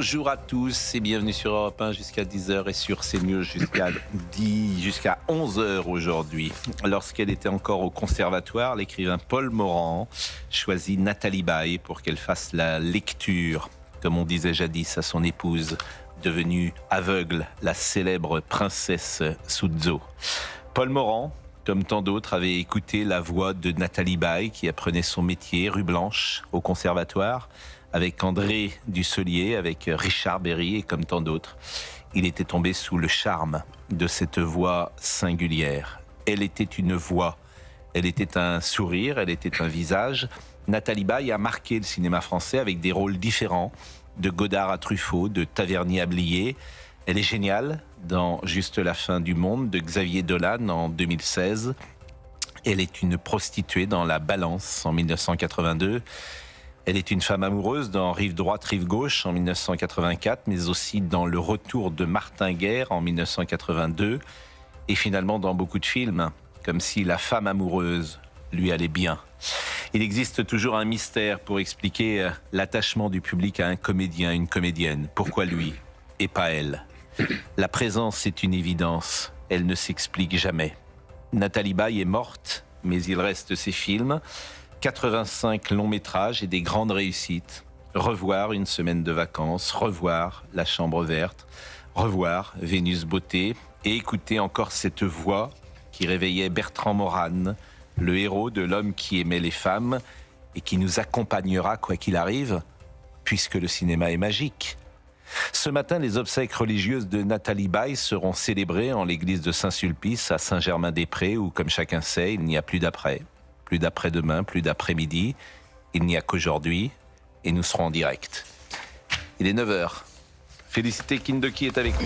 Bonjour à tous et bienvenue sur Europe 1 jusqu'à 10h et sur CNews jusqu'à 11h aujourd'hui. Lorsqu'elle était encore au conservatoire, l'écrivain Paul Morand choisit Nathalie Baye pour qu'elle fasse la lecture, comme on disait jadis à son épouse, devenue aveugle, la célèbre princesse Suzo. Paul Morand, comme tant d'autres, avait écouté la voix de Nathalie Baye qui apprenait son métier, rue Blanche, au conservatoire, avec André Dussolier, avec Richard Berry et comme tant d'autres. Il était tombé sous le charme de cette voix singulière. Elle était une voix, elle était un sourire, elle était un visage. Nathalie Baye a marqué le cinéma français avec des rôles différents, de Godard à Truffaut, de Tavernier à Blier. Elle est géniale dans Juste la fin du monde, de Xavier Dolan en 2016. Elle est une prostituée dans La Balance en 1982. Elle est une femme amoureuse dans Rive droite, rive gauche en 1984, mais aussi dans Le retour de Martin Guerre en 1982, et finalement dans beaucoup de films, comme si la femme amoureuse lui allait bien. Il existe toujours un mystère pour expliquer l'attachement du public à un comédien, une comédienne. Pourquoi lui et pas elle? La présence est une évidence, elle ne s'explique jamais. Nathalie Baye est morte, mais il reste ses films. 85 longs métrages et des grandes réussites. Revoir Une semaine de vacances, revoir La chambre verte, revoir Vénus beauté et écouter encore cette voix qui réveillait Bertrand Morane, le héros de L'homme qui aimait les femmes et qui nous accompagnera quoi qu'il arrive, puisque le cinéma est magique. Ce matin, les obsèques religieuses de Nathalie Baye seront célébrées en l'église de Saint-Sulpice à Saint-Germain-des-Prés où, comme chacun sait, il n'y a plus d'après. Plus d'après-demain, plus d'après-midi. Il n'y a qu'aujourd'hui et nous serons en direct. Il est 9h. Félicité Kindoki est avec nous.